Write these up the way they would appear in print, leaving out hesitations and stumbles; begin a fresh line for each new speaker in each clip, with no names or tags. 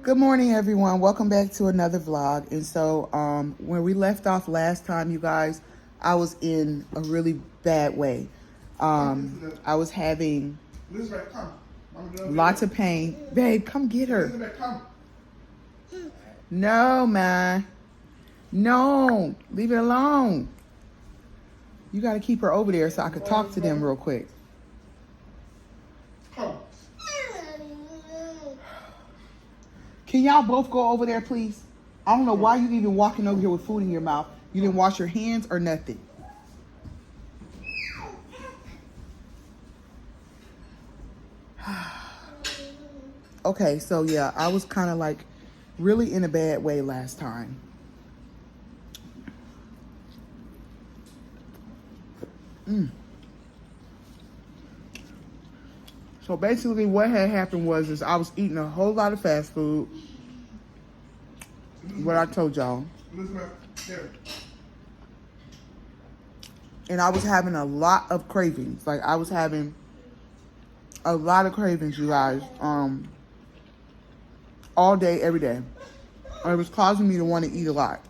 Good morning, everyone. Welcome back to another vlog. And so, where we left off last time, you guys, I was in a really bad way. I was having lots of pain. Babe, come get her. No, man. No, leave it alone. You got to keep her over there so I could talk to them real quick. Can y'all both go over there, please? I don't know why you even walking over here with food in your mouth. You didn't wash your hands or nothing. Okay, so yeah, I was kind of like really in a bad way last time. So basically what had happened was I was eating a whole lot of fast food. What I told y'all. And I was having a lot of cravings. Like I was having a lot of cravings, you guys. All day, every day. And it was causing me to want to eat a lot.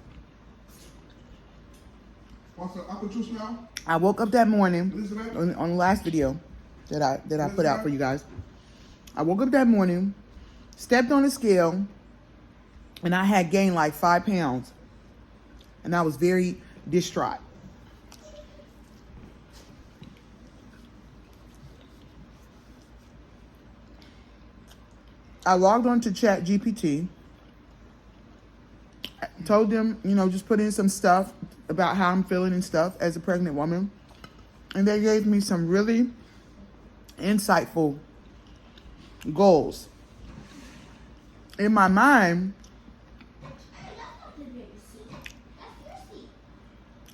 Want some apple juice now? I woke up that morning on the last video that I put out for you guys. I woke up that morning, stepped on the scale, and I had gained like 5 pounds. And I was very distraught. I logged on to ChatGPT, told them, you know, just put in some stuff about how I'm feeling and stuff as a pregnant woman. And they gave me some really insightful goals. In my mind,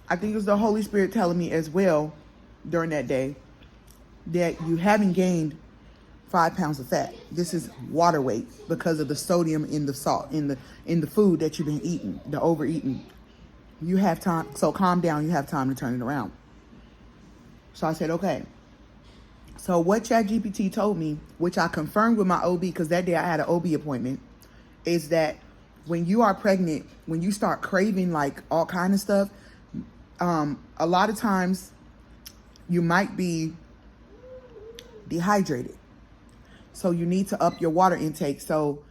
I think it was the Holy Spirit telling me as well during that day that you haven't gained 5 pounds of fat. This is water weight because of the sodium in the salt, in the food that you've been eating, the overeating. You have time, so calm down, you have time to turn it around. So I said, okay. So what ChatGPT told me, which I confirmed with my OB, because that day I had an OB appointment, is that when you are pregnant, when you start craving like all kind of stuff, a lot of times you might be dehydrated. So you need to up your water intake. So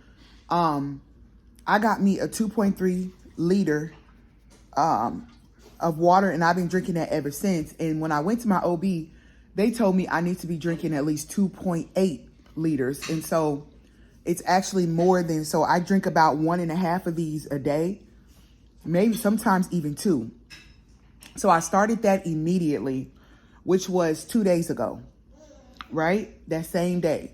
I got me a 2.3 liter of water, and I've been drinking that ever since. And when I went to my OB, they told me I need to be drinking at least 2.8 liters. And so it's actually more than, so I drink about 1.5 of these a day, maybe sometimes even 2. So I started that immediately, which was 2 days ago, right? That same day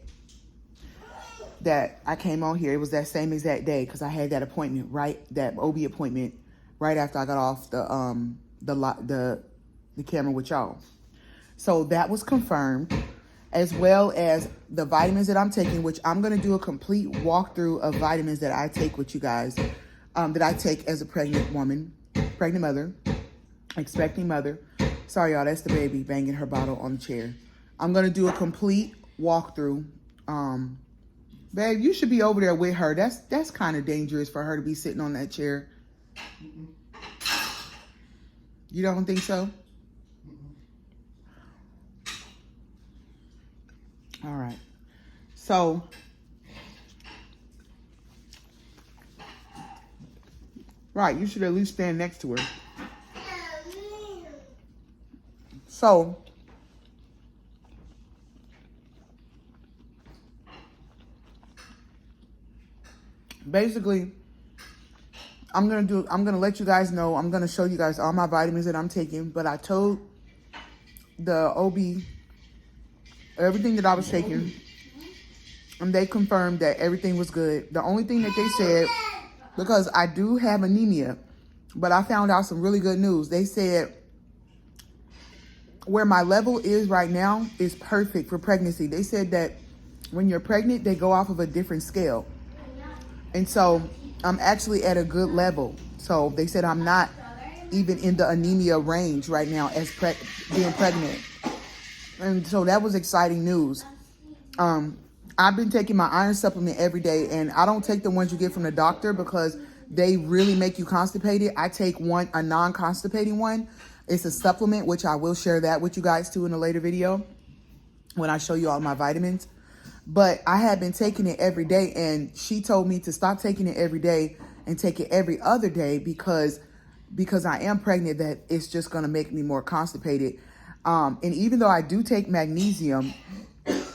that I came on here, it was that same exact day because I had that appointment, right? That OB appointment right after I got off the camera with y'all. So that was confirmed, as well as the vitamins that I'm taking, which I'm going to do a complete walkthrough of vitamins that I take with you guys, that I take as a pregnant woman, pregnant mother, expecting mother. Sorry, y'all, that's the baby banging her bottle on the chair. I'm going to do a complete walkthrough. Babe, you should be over there with her. That's kind of dangerous for her to be sitting on that chair. You don't think so? All right. So, right, you should at least stand next to her. So, basically, I'm gonna let you guys know, I'm gonna show you guys all my vitamins that I'm taking, but I told the OB everything that I was taking, and they confirmed that everything was good. The only thing that they said, because I do have anemia, but I found out some really good news. They said where my level is right now is perfect for pregnancy. They said that when you're pregnant, they go off of a different scale. And so I'm actually at a good level. So they said I'm not even in the anemia range right now as being pregnant. And so that was exciting news. I've been taking my iron supplement every day, and I don't take the ones you get from the doctor because they really make you constipated. I take a non-constipating one. It's a supplement, which I will share that with you guys too in a later video when I show you all my vitamins. But I had been taking it every day, and she told me to stop taking it every day and take it every other day because I am pregnant, that it's just going to make me more constipated. And even though I do take magnesium,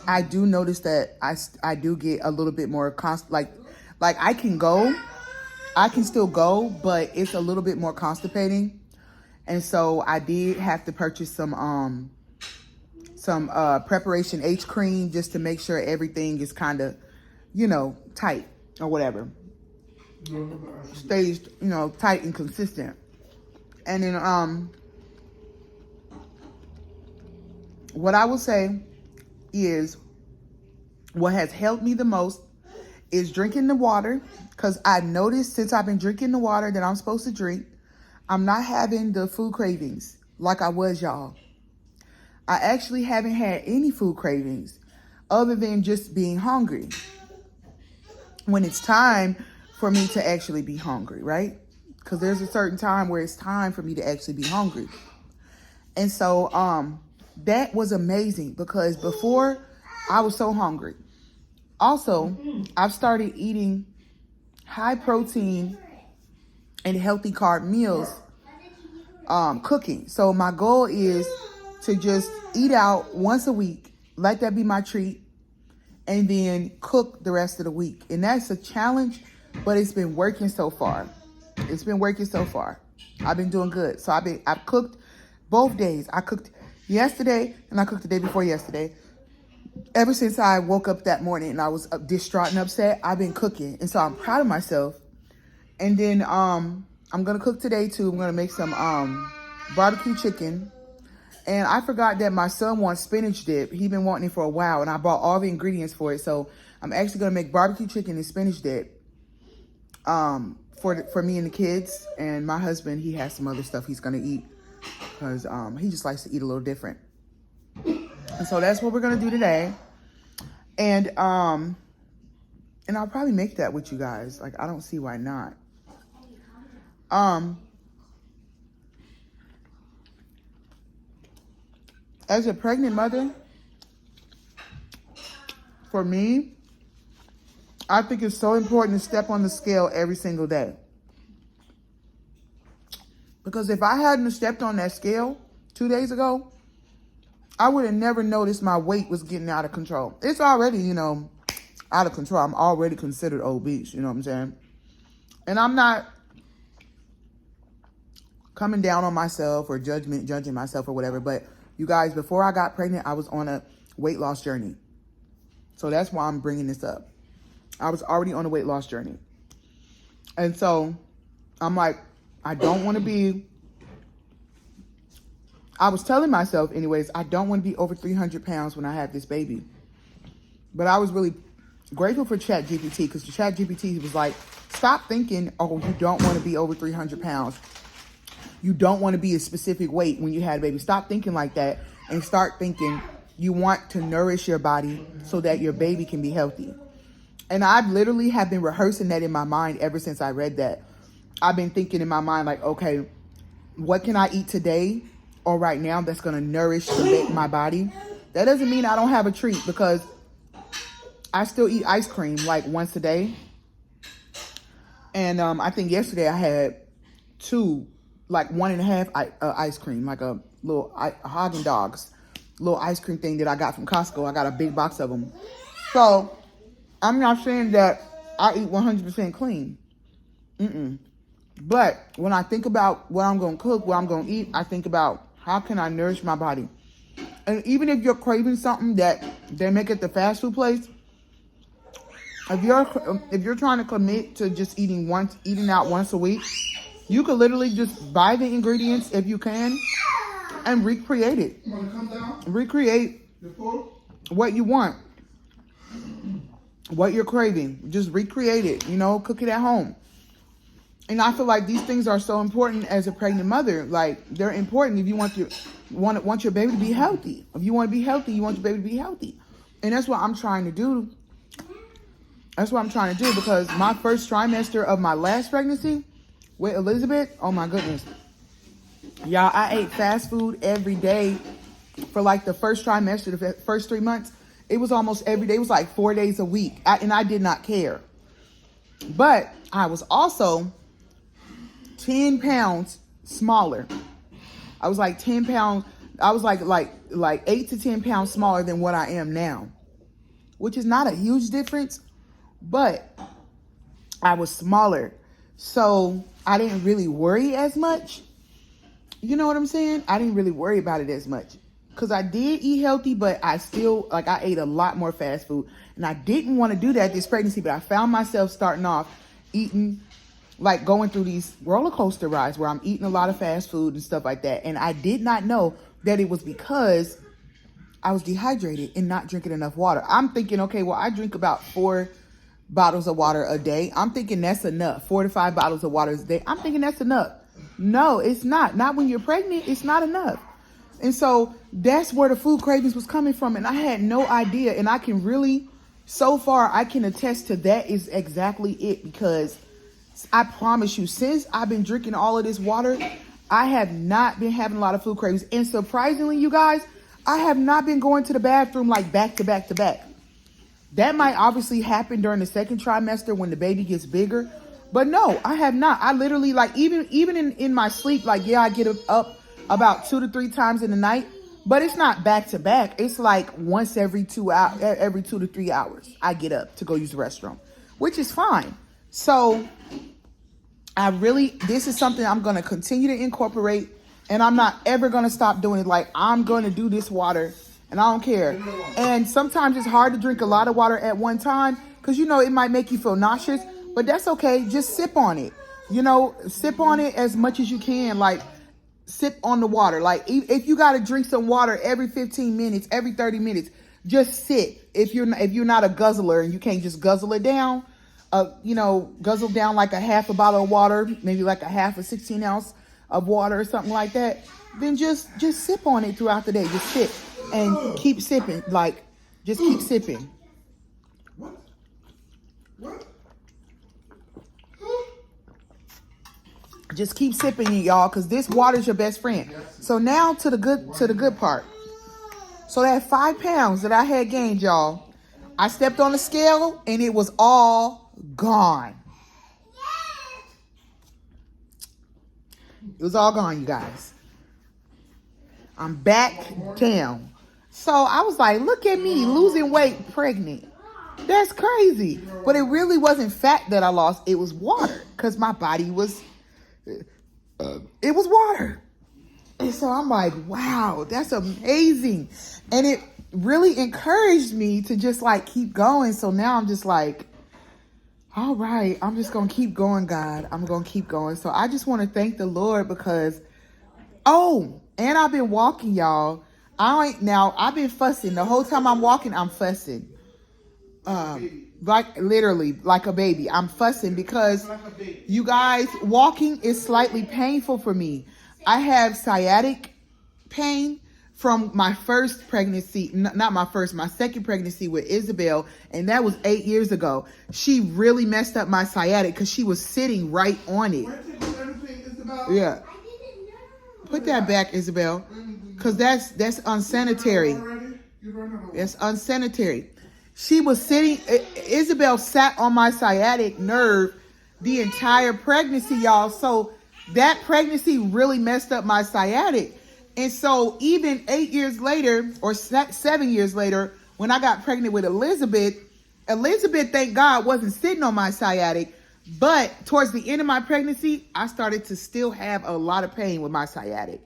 I do notice that I do get a little bit more like I can still go, but it's a little bit more constipating. And so I did have to purchase some preparation H cream just to make sure everything is kind of, tight or whatever. Stays, tight and consistent. And then what I will say is what has helped me the most is drinking the water, because I noticed since I've been drinking the water that I'm supposed to drink, I'm not having the food cravings like I was, y'all. I actually haven't had any food cravings other than just being hungry when it's time for me to actually be hungry, right? Because there's a certain time where it's time for me to actually be hungry. And so that was amazing, because before I was so hungry. Also, I've started eating high protein and healthy carb meals, cooking. So my goal is to just eat out once a week, let that be my treat, and then cook the rest of the week. And that's a challenge, but it's been working so far. It's been working so far. I've been doing good. So I've cooked both days. I cooked yesterday and I cooked the day before yesterday. Ever since I woke up that morning and I was distraught and upset, I've been cooking. And so I'm proud of myself. And then I'm going to cook today too. I'm going to make some barbecue chicken. And I forgot that my son wants spinach dip. He's been wanting it for a while, and I bought all the ingredients for it. So I'm actually going to make barbecue chicken and spinach dip for me and the kids. And my husband, he has some other stuff he's going to eat because he just likes to eat a little different. And so that's what we're going to do today. And I'll probably make that with you guys. Like, I don't see why not. As a pregnant mother, for me, I think it's so important to step on the scale every single day. Because if I hadn't stepped on that scale 2 days ago, I would have never noticed my weight was getting out of control. It's already, out of control. I'm already considered obese, you know what I'm saying? And I'm not coming down on myself or judging myself or whatever. But you guys, before I got pregnant, I was on a weight loss journey. So that's why I'm bringing this up. I was already on a weight loss journey. And so I'm like, I don't want to be, I was telling myself anyways, I don't want to be over 300 pounds when I have this baby. But I was really grateful for ChatGPT, because ChatGPT was like, stop thinking, oh, you don't want to be over 300 pounds. You don't want to be a specific weight when you had a baby. Stop thinking like that and start thinking you want to nourish your body so that your baby can be healthy. And I literally have been rehearsing that in my mind ever since I read that. I've been thinking in my mind like, okay, what can I eat today or right now that's going to nourish my body? That doesn't mean I don't have a treat, because I still eat ice cream like once a day. And I think yesterday I had 2, like 1.5 ice cream, like a little Haagen-Dazs little ice cream thing that I got from Costco. I got a big box of them. So I'm not saying that I eat 100% clean. But when I think about what I'm going to cook, what I'm going to eat, I think about how can I nourish my body. And even if you're craving something that they make at the fast food place, if you're trying to commit to just eating out once a week, you could literally just buy the ingredients if you can and recreate it. Recreate what you want, what you're craving. Just recreate it, cook it at home. And I feel like these things are so important as a pregnant mother. Like, they're important if you want your baby to be healthy. If you want to be healthy, you want your baby to be healthy. And that's what I'm trying to do That's what I'm trying to do, because my first trimester of my last pregnancy with Elizabeth, oh my goodness. Y'all, I ate fast food every day for like the first trimester, the first 3 months. It was almost every day. It was like 4 days a week. And I did not care. But I was also 10 pounds smaller. I was like 10 pounds. I was like 8 to 10 pounds smaller than what I am now, which is not a huge difference, but I was smaller. So I didn't really worry as much. You know what I'm saying? I didn't really worry about it as much, because I did eat healthy, but I still, like, I ate a lot more fast food. And I didn't want to do that this pregnancy, but I found myself starting off eating, like going through these roller coaster rides where I'm eating a lot of fast food and stuff like that. And I did not know that it was because I was dehydrated and not drinking enough water. I'm thinking, okay, well, I drink about 4 bottles of water a day. I'm thinking that's enough. 4 to 5 bottles of water a day. I'm thinking that's enough. No, it's not. Not when you're pregnant. It's not enough. And so that's where the food cravings was coming from. And I had no idea. And I can really, so far, I can attest to that is exactly it. Because I promise you, since I've been drinking all of this water, I have not been having a lot of food cravings. And surprisingly, you guys, I have not been going to the bathroom like back to back to back. That might obviously happen during the second trimester when the baby gets bigger. But no, I have not. I literally, like, even in my sleep, like, yeah, I get up about 2 to 3 times in the night, but it's not back to back. It's like once every 2 to 3 hours, I get up to go use the restroom, which is fine. So this is something I'm going to continue to incorporate, and I'm not ever going to stop doing it. Like, I'm going to do this water, and I don't care. And sometimes it's hard to drink a lot of water at one time, because, you know, it might make you feel nauseous, but that's okay. Just sip on it. You know, sip on it as much as you can. Like, sip on the water. Like, if you got to drink some water every 15 minutes, every 30 minutes, just sit. If you're not a guzzler and you can't just guzzle it down, guzzle down like a half a bottle of water, maybe like a half a 16 ounce of water or something like that, then just sip on it throughout the day. Just sip and keep sipping. Like, just keep sipping. What? Just keep sipping it, y'all, because this water is your best friend. So now to the good part. So that 5 pounds that I had gained, y'all, I stepped on the scale and it was all gone. It was all gone, you guys. I'm back down. So I was like, look at me losing weight pregnant. That's crazy. But it really wasn't fat that I lost. It was water, because my body was... it was water. And so I'm like, wow, that's amazing. And it really encouraged me to just like keep going. So now I'm just like, all right, I'm just going to keep going, God. I'm going to keep going. So I just want to thank the Lord because, and I've been walking, y'all. I've been fussing. The whole time I'm walking, I'm fussing. Like literally like a baby. I'm fussing because you guys, walking is slightly painful for me. I have sciatic pain from my first pregnancy, my second pregnancy with Isabel, and that was 8 years ago. She really messed up my sciatic because she was sitting right on it. Yeah. Put that back, Isabel, because that's unsanitary. That's unsanitary. She was sitting, Isabel sat on my sciatic nerve the entire pregnancy, y'all. So that pregnancy really messed up my sciatic. And so even 8 years later, or 7 years later, when I got pregnant with Elizabeth, thank God, wasn't sitting on my sciatic. But towards the end of my pregnancy, I started to still have a lot of pain with my sciatic.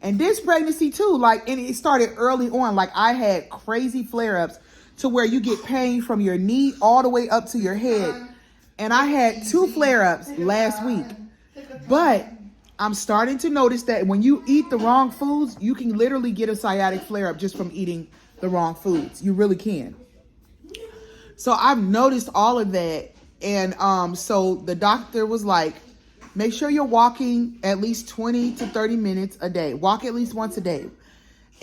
And this pregnancy too, and it started early on. Like, I had crazy flare-ups to where you get pain from your knee all the way up to your head. And I had 2 flare-ups last week. But I'm starting to notice that when you eat the wrong foods, you can literally get a sciatic flare-up just from eating the wrong foods. You really can. So I've noticed all of that. And so the doctor was like, make sure you're walking at least 20 to 30 minutes a day. Walk at least once a day.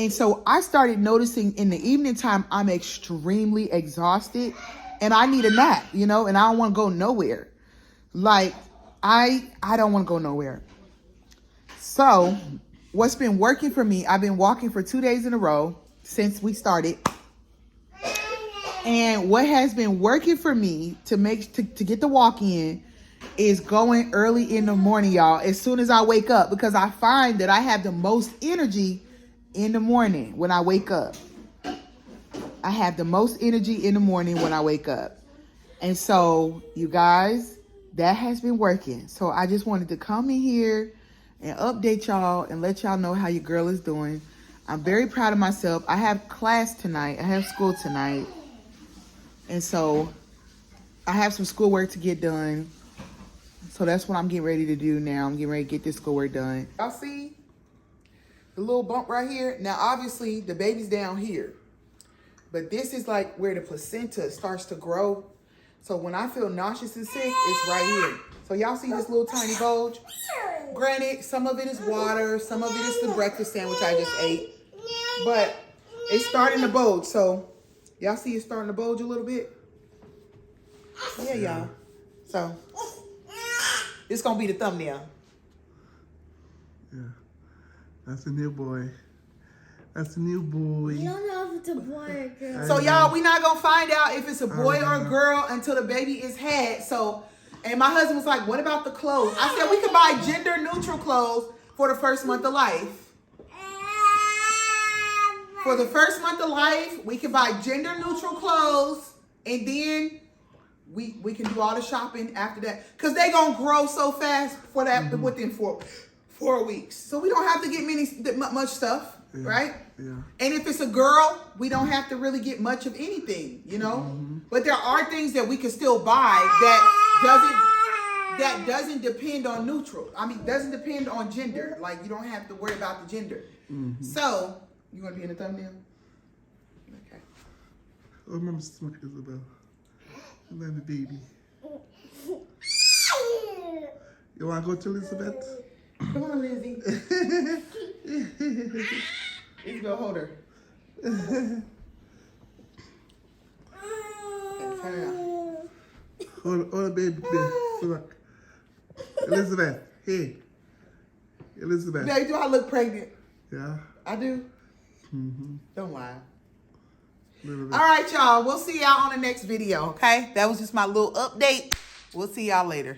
And so I started noticing in the evening time, I'm extremely exhausted. and I need a nap, you know, and I don't want to go nowhere. Like, I don't want to go nowhere. So, what's been working for me, I've been walking for 2 days in a row since we started. And what has been working for me to get the walk in is going early in the morning, y'all, as soon as I wake up, because I find that I have the most energy in the morning when I wake up. I have the most energy in the morning when I wake up. And so, you guys, that has been working. So I just wanted to come in here and update y'all and let y'all know how your girl is doing. I'm very proud of myself. I have class tonight. I have school tonight. And so I have some schoolwork to get done. So that's what I'm getting ready to do now. I'm getting ready to get this schoolwork done. Y'all see the little bump right here? Now, obviously, the baby's down here. But this is like where the placenta starts to grow. So when I feel nauseous and sick, it's right here. So y'all see this little tiny bulge? Granted, some of it is water. Some of it is the breakfast sandwich I just ate. But it's starting to bulge. So y'all see it's starting to bulge a little bit? Yeah, y'all. So this going to be the thumbnail.
Yeah. That's a new boy. That's a new boy.
You don't know if it's a boy or a girl.
So y'all, we not gonna find out if it's a boy or a girl until the baby is had. So, and my husband was like, what about the clothes? I said, we could buy gender neutral clothes for the first month of life. For the first month of life, we can buy gender neutral clothes, and then we can do all the shopping after that. Cause they gonna grow so fast for that within 4 weeks. So we don't have to get much stuff. Yeah, right?
Yeah.
And if it's a girl, we don't have to really get much of anything, you know? But there are things that we can still buy that doesn't depend on neutral. I mean, doesn't depend on gender. Like, you don't have to worry about the gender. So, you want to be in the thumbnail? Okay.
Oh, remember smoke Isabel. I love the baby. You want to go to Elizabeth?
Come on, Lizzie. Let's go hold her. Turn it on.
Hold the baby. Look. Elizabeth. Hey. Elizabeth.
Baby, do I look pregnant?
Yeah.
I do? Don't lie.
All
right, y'all. We'll see y'all on the next video, okay? That was just my little update. We'll see y'all later.